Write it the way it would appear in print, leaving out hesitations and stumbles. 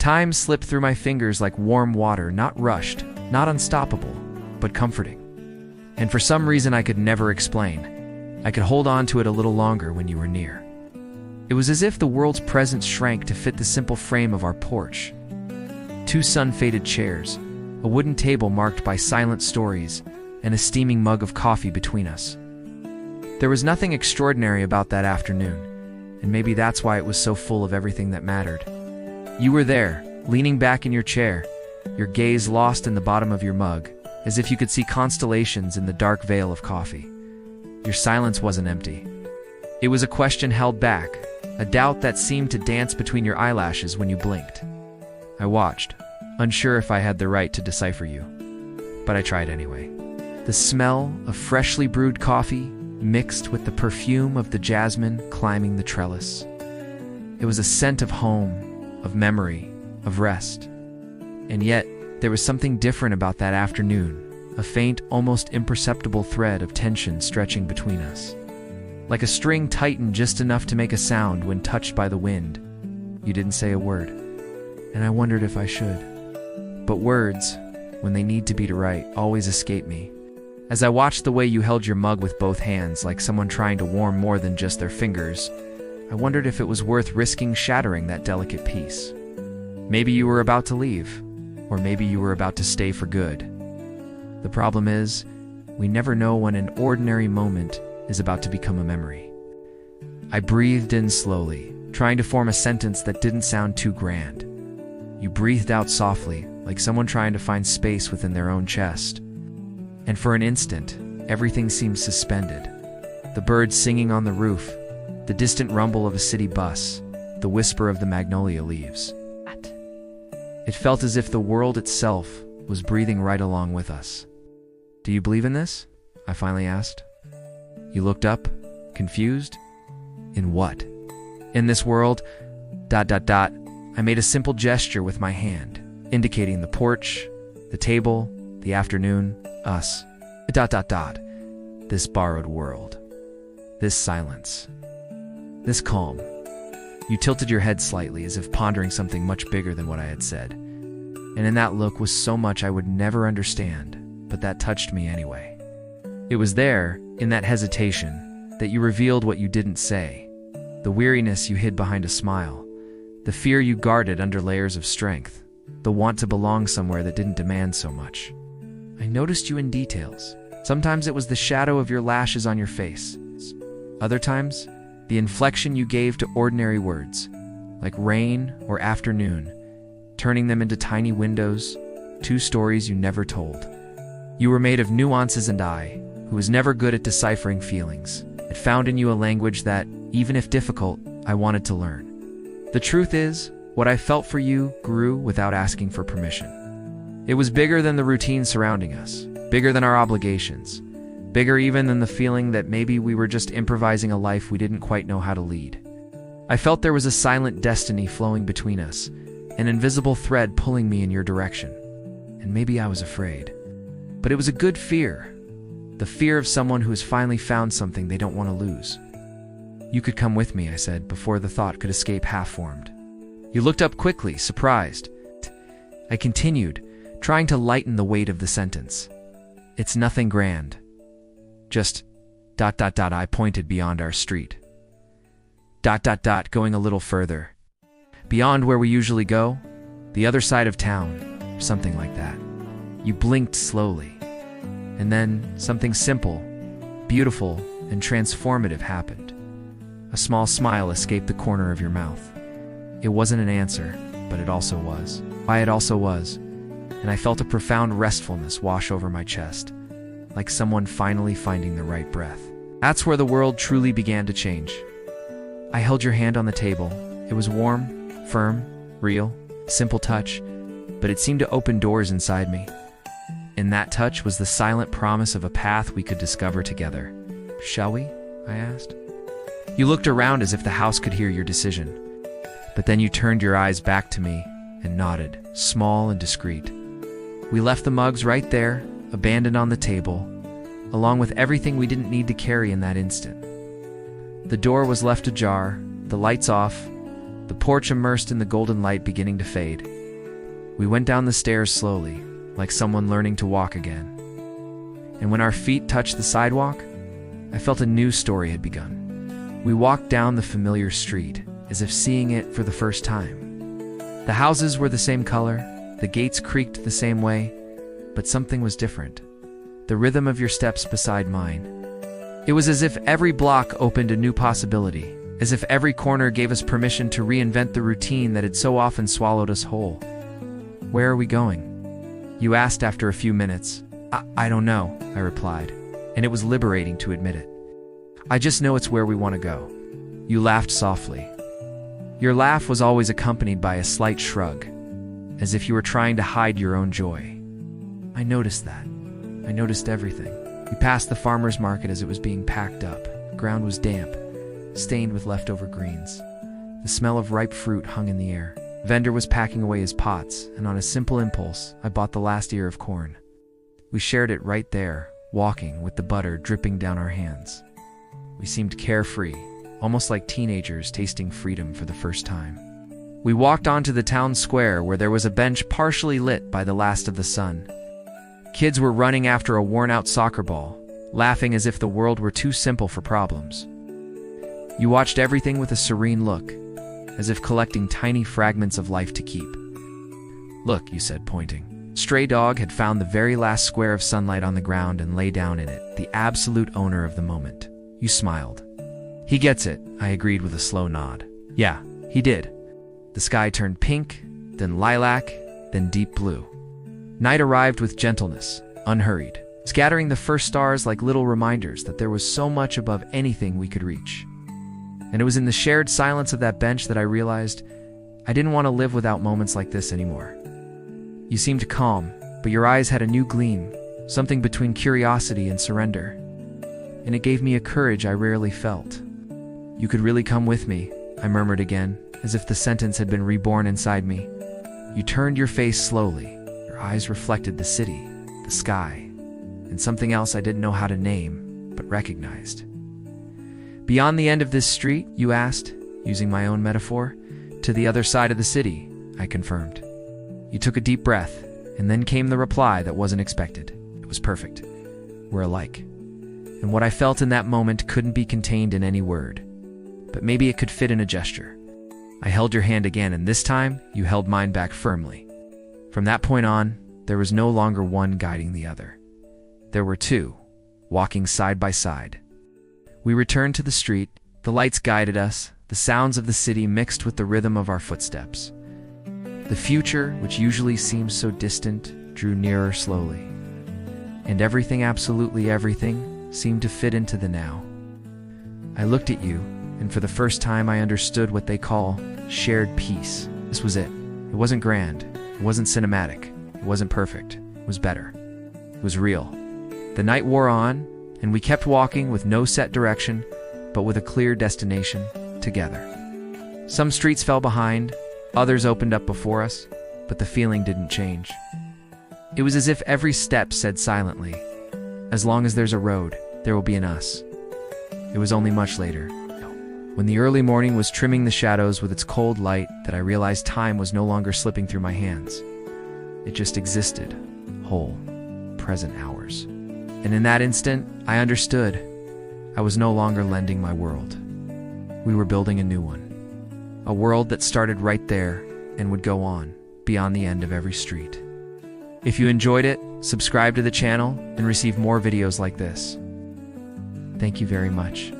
Time slipped through my fingers like warm water, not rushed, not unstoppable, but comforting. And for some reason I could never explain, I could hold on to it a little longer when you were near. It was as if the world's presence shrank to fit the simple frame of our porch. 2 sun-faded chairs, a wooden table marked by silent stories, and a steaming mug of coffee between us. There was nothing extraordinary about that afternoon, and maybe that's why it was so full of everything that mattered. You were there, leaning back in your chair, your gaze lost in the bottom of your mug, as if you could see constellations in the dark veil of coffee. Your silence wasn't empty. It was a question held back, a doubt that seemed to dance between your eyelashes when you blinked. I watched, unsure if I had the right to decipher you, but I tried anyway. The smell of freshly brewed coffee mixed with the perfume of the jasmine climbing the trellis. It was a scent of home, of memory, of rest. And yet, there was something different about that afternoon, a faint, almost imperceptible thread of tension stretching between us. Like a string tightened just enough to make a sound when touched by the wind. You didn't say a word, and I wondered if I should. But words, when they need to be right, always escape me. As I watched the way you held your mug with both hands, like someone trying to warm more than just their fingers, I wondered if it was worth risking shattering that delicate piece. Maybe you were about to leave, or maybe you were about to stay for good. The problem is, we never know when an ordinary moment is about to become a memory. I breathed in slowly, trying to form a sentence that didn't sound too grand. You breathed out softly, like someone trying to find space within their own chest. And for an instant, everything seemed suspended. The birds singing on the roof, the distant rumble of a city bus, the whisper of the magnolia leaves. It felt as if the world itself was breathing right along with us. "Do you believe in this?" I finally asked. You looked up, confused. "In what?" "In this world, ... I made a simple gesture with my hand, indicating the porch, the table, the afternoon, us. ... This borrowed world. This silence. This calm." You tilted your head slightly, as if pondering something much bigger than what I had said. And in that look was so much I would never understand, but that touched me anyway. It was there, in that hesitation, that you revealed what you didn't say. The weariness you hid behind a smile. The fear you guarded under layers of strength. The want to belong somewhere that didn't demand so much. I noticed you in details. Sometimes it was the shadow of your lashes on your face. Other times, the inflection you gave to ordinary words, like rain or afternoon, turning them into tiny windows, 2 stories you never told. You were made of nuances, and I, who was never good at deciphering feelings, had found in you a language that, even if difficult, I wanted to learn. The truth is, what I felt for you grew without asking for permission. It was bigger than the routine surrounding us, bigger than our obligations, bigger even than the feeling that maybe we were just improvising a life we didn't quite know how to lead. I felt there was a silent destiny flowing between us, an invisible thread pulling me in your direction. And maybe I was afraid. But it was a good fear. The fear of someone who has finally found something they don't want to lose. "You could come with me," I said, before the thought could escape half-formed. You looked up quickly, surprised. I continued, trying to lighten the weight of the sentence. "It's nothing grand. Just ... I pointed beyond our street. ... Going a little further. Beyond where we usually go, the other side of town, or something like that." You blinked slowly. And then something simple, beautiful, and transformative happened. A small smile escaped the corner of your mouth. It wasn't an answer, but it also was. Why it also was. And I felt a profound restfulness wash over my chest, like someone finally finding the right breath. That's where the world truly began to change. I held your hand on the table. It was warm, firm, real, simple touch, but it seemed to open doors inside me. In that touch was the silent promise of a path we could discover together. "Shall we?" I asked. You looked around as if the house could hear your decision. But then you turned your eyes back to me and nodded, small and discreet. We left the mugs right there, abandoned on the table, along with everything we didn't need to carry in that instant. The door was left ajar, the lights off, the porch immersed in the golden light beginning to fade. We went down the stairs slowly, like someone learning to walk again. And when our feet touched the sidewalk, I felt a new story had begun. We walked down the familiar street, as if seeing it for the first time. The houses were the same color, the gates creaked the same way, but something was different. The rhythm of your steps beside mine. It was as if every block opened a new possibility, as if every corner gave us permission to reinvent the routine that had so often swallowed us whole. "Where are we going?" you asked after a few minutes. I don't know," I replied, and it was liberating to admit it. "I just know it's where we want to go." You laughed softly. Your laugh was always accompanied by a slight shrug, as if you were trying to hide your own joy. I noticed that. I noticed everything. We passed the farmer's market as it was being packed up. The ground was damp, stained with leftover greens. The smell of ripe fruit hung in the air. The vendor was packing away his pots, and on a simple impulse, I bought the last ear of corn. We shared it right there, walking with the butter dripping down our hands. We seemed carefree, almost like teenagers tasting freedom for the first time. We walked onto the town square where there was a bench partially lit by the last of the sun. Kids were running after a worn-out soccer ball, laughing as if the world were too simple for problems. You watched everything with a serene look, as if collecting tiny fragments of life to keep. "Look," you said, pointing. Stray dog had found the very last square of sunlight on the ground and lay down in it, the absolute owner of the moment. You smiled. "He gets it," I agreed with a slow nod. "Yeah, he did." The sky turned pink, then lilac, then deep blue. Night arrived with gentleness, unhurried, scattering the first stars like little reminders that there was so much above anything we could reach. And it was in the shared silence of that bench that I realized I didn't want to live without moments like this anymore. You seemed calm, but your eyes had a new gleam, something between curiosity and surrender. And it gave me a courage I rarely felt. "You could really come with me," I murmured again, as if the sentence had been reborn inside me. You turned your face slowly. Your eyes reflected the city, the sky, and something else I didn't know how to name, but recognized. "Beyond the end of this street," you asked, using my own metaphor. "To the other side of the city," I confirmed. You took a deep breath, and then came the reply that wasn't expected. It was perfect. "We're alike." And what I felt in that moment couldn't be contained in any word, but maybe it could fit in a gesture. I held your hand again, and this time, you held mine back firmly. From that point on, there was no longer one guiding the other. There were two, walking side by side. We returned to the street, the lights guided us, the sounds of the city mixed with the rhythm of our footsteps. The future, which usually seems so distant, drew nearer slowly. And everything, absolutely everything, seemed to fit into the now. I looked at you, and for the first time I understood what they call shared peace. This was it. It wasn't grand. It wasn't cinematic. It wasn't perfect. It was better. It was real. The night wore on, and we kept walking with no set direction, but with a clear destination, together. Some streets fell behind, others opened up before us, but the feeling didn't change. It was as if every step said silently, "As long as there's a road, there will be an us." It was only much later, when the early morning was trimming the shadows with its cold light, that I realized time was no longer slipping through my hands. It just existed, whole, present hours. And in that instant, I understood. I was no longer lending my world. We were building a new one. A world that started right there and would go on, beyond the end of every street. If you enjoyed it, subscribe to the channel and receive more videos like this. Thank you very much.